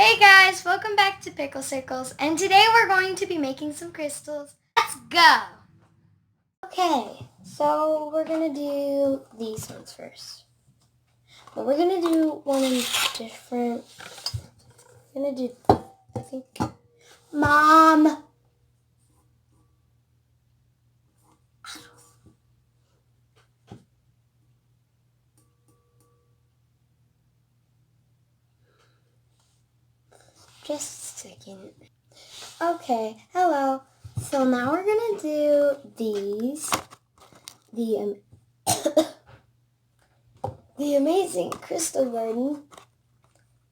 Hey guys, welcome back to Pickle Circles, and today we're going to be making some crystals. Let's go! Okay, so we're gonna do these ones first. But we're gonna do one in different... We're gonna do, I think... Mom! Just a second. Okay, hello. So now we're gonna do these. The amazing crystal garden.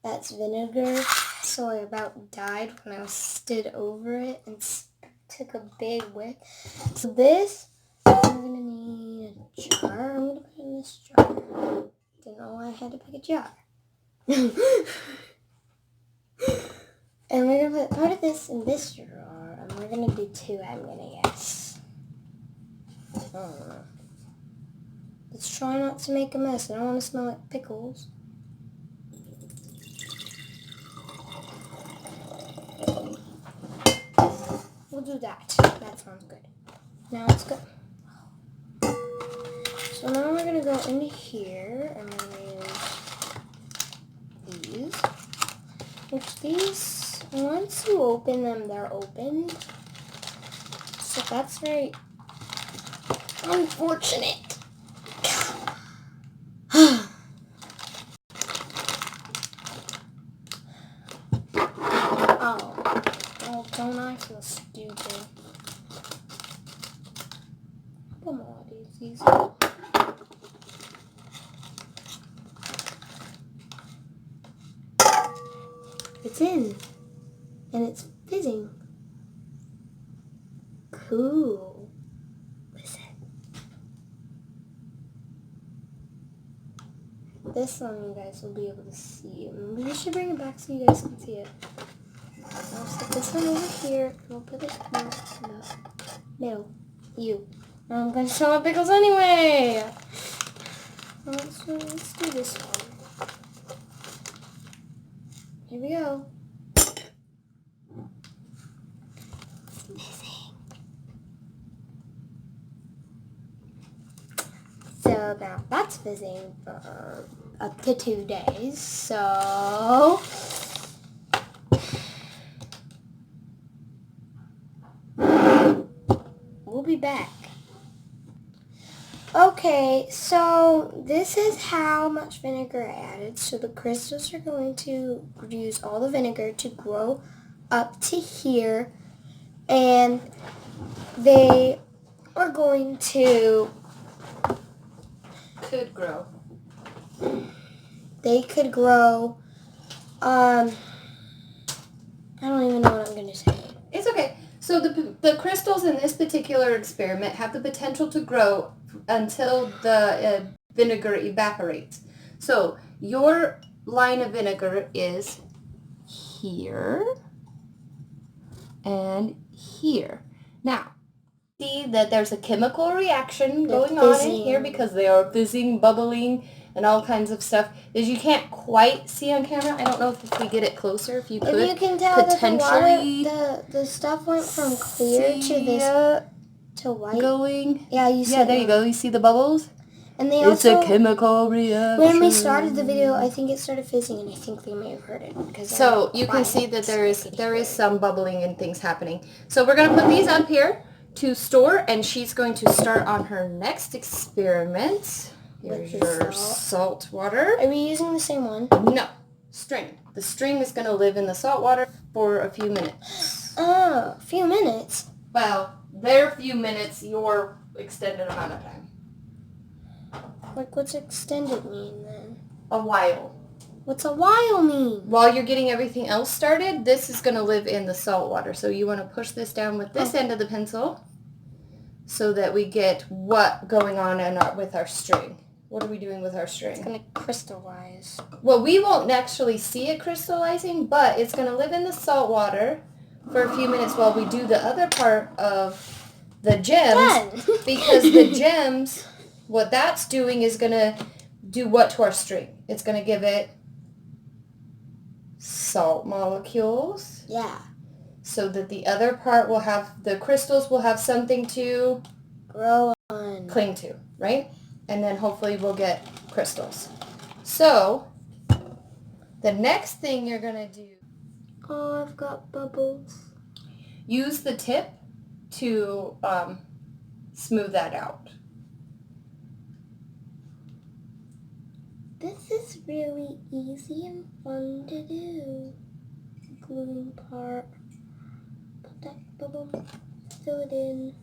That's vinegar. So I about died when I stood over it and took a big whiff. So this, I'm gonna need a jar. I'm gonna put it in this jar. Didn't know I had to pick a jar. And we're gonna put part of this in this jar, and we're gonna do two, I'm gonna guess. I don't know. Let's try not to make a mess. I don't want to smell like pickles. We'll do that. That sounds good. Now let's go. So now we're gonna go into here, and we're gonna use these. Which these, once you open them, they're opened. So that's very unfortunate. Oh, don't I feel stupid? Come on, these. It's in, and it's fizzing. Cool. Listen. This one you guys will be able to see. We should bring it back so you guys can see it. I'll stick this one over here, and we'll put it in the middle. I'm going to smell my pickles anyway. Let's do this one. Here we go. So now that's fizzing for up to 2 days. So we'll be back. Okay, so this is how much vinegar I added. So the crystals are going to use all the vinegar to grow up to here. And they are going to... Could grow. They could grow... I don't even know what I'm going to say. It's okay. So the crystals in this particular experiment have the potential to grow until the vinegar evaporates. So your line of vinegar is here and here. Now, see that there's a chemical reaction going on in here because they are fizzing, bubbling, and all kinds of stuff that you can't quite see on camera. I don't know if we get it closer, if you could. If you can tell that the water, the stuff went from clear to this to white. Going. Yeah, you see. Yeah, there you go. You see the bubbles? And they it's a chemical reaction. When we started the video, I think it started fizzing, and I think they may have heard it. So you can see that there is some bubbling and things happening. So we're going to put these up here to store, and she's going to start on her next experiment. Here's your salt water. Are we using the same one? No. String. The string is going to live in the salt water for a few minutes. Oh, a few minutes? Well, their few minutes, your extended amount of time. Like, what's extended mean, then? A while. What's a while mean? While you're getting everything else started, this is going to live in the salt water. So you want to push this down with this end of the pencil so that we get what going on with our string. What are we doing with our string? It's going to crystallize. Well, we won't actually see it crystallizing, but it's going to live in the salt water for a few minutes while we do the other part of the gems. Because the gems, what that's doing is going to do what to our string? It's going to give it salt molecules. Yeah. So that the other part will have, the crystals will have something to Grow on. cling to, right? And then hopefully we'll get crystals. So the next thing you're going to do, Oh, I've got bubbles. use the tip to smooth that out. This is really easy and fun to do. The gluing part. Put that bubble, fill it in.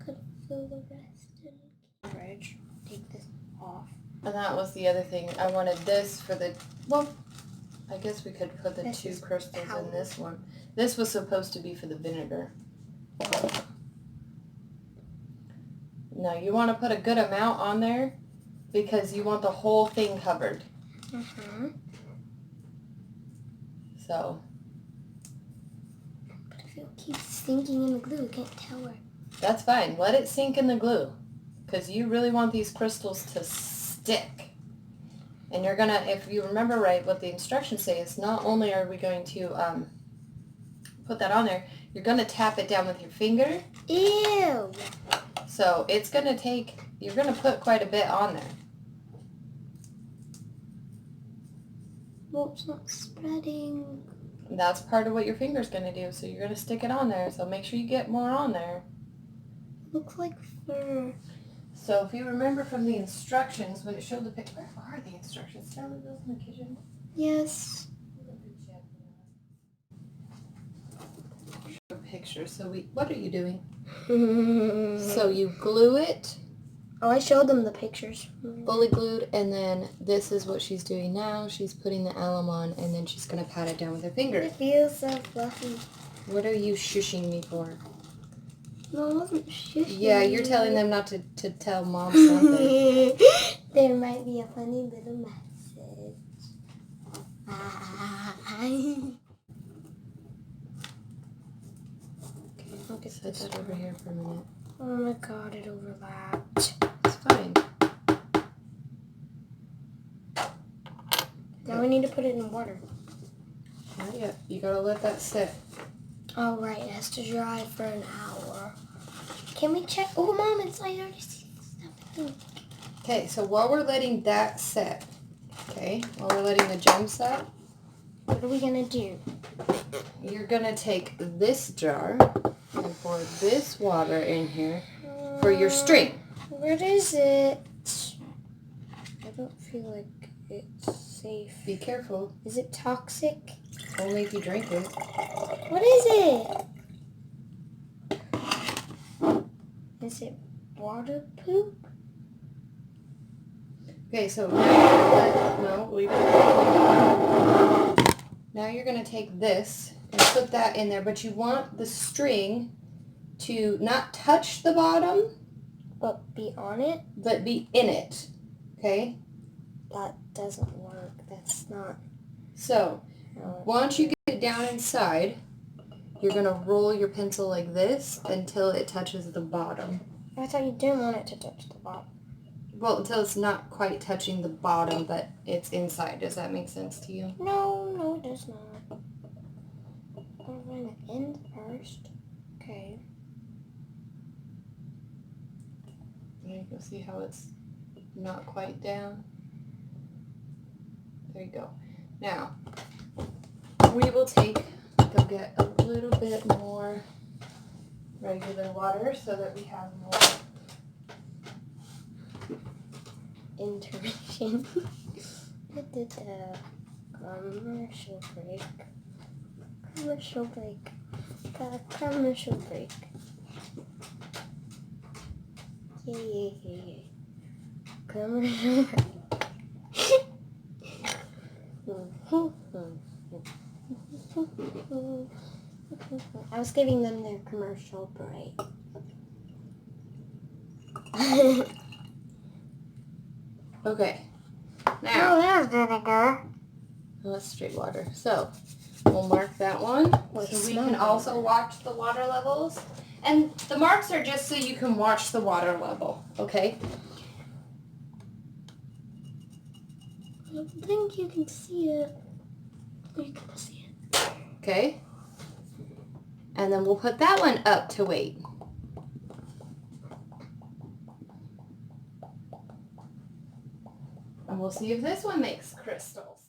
Could fill the rest in. Fridge. Take this off. And that was the other thing. I wanted this for the, well, I guess we could put the This two is crystals powder. in this one. This was supposed to be for the vinegar. No, you want to put a good amount on there because you want the whole thing covered. Mm-hmm. So. But if it keeps sinking in the glue, we can't tell where. That's fine. Let it sink in the glue because you really want these crystals to stick. And you're going to, if you remember right, what the instructions say is not only are we going to put that on there, you're going to tap it down with your finger. Ew! So it's going to take, you're going to put quite a bit on there. Well, it's not spreading. And that's part of what your finger's going to do. So you're going to stick it on there. So make sure you get more on there. Looks like fur. So if you remember from the instructions, when it showed the picture, where are the instructions? Down those in the kitchen? Yes. Show a picture. So what are you doing? So So you glue it, oh, I showed them the pictures. fully glued, and then this is what she's doing now. She's putting the alum on, and then she's going to pat it down with her finger. It feels so fluffy. What are you shushing me for? No, I wasn't shushing. Yeah, you're telling them not to tell Mom something. There might be a funny little message. I'll get that over here for a minute. Oh my god, it overlapped. It's fine. Now we need to put it in water. Not yet. You got to let that sit. Oh right, it has to dry for an hour. Can we check? Oh Mom, it's I already see something. Okay, so while we're letting that set, okay, while we're letting the gem set, What are we gonna do? you're going to take this jar and pour this water in here for your string. Where is it? I don't feel like it's safe. Be careful. Is it toxic? Only if you drink it. What is it? Is it water poop? Okay, so now you're gonna no, leave it. Now you're going to take this and put that in there, but you want the string to not touch the bottom, But be on it? but be in it. Okay? That doesn't work. That's not So, how it once you get it down inside, you're going to roll your pencil like this until it touches the bottom. I thought you didn't want it to touch the bottom. Well, until it's not quite touching the bottom, but it's inside. Does that make sense to you? No, it does not. I'll find the end first. Okay. There you go. See how it's not quite down? There you go. Now, we will go get a little bit more regular water so that we have more. Intermission. Commercial break. Commercial break. Got a commercial break. Yay. Commercial break. I was giving them their commercial break. Okay. Now, Oh, there's vinegar. that's straight water. So, we'll mark that one. So we can also watch the water levels. And the marks are just so you can watch the water level, okay? don't think you can see it. You can see it. Okay. And then we'll put that one up to wait. And we'll see if this one makes crystals.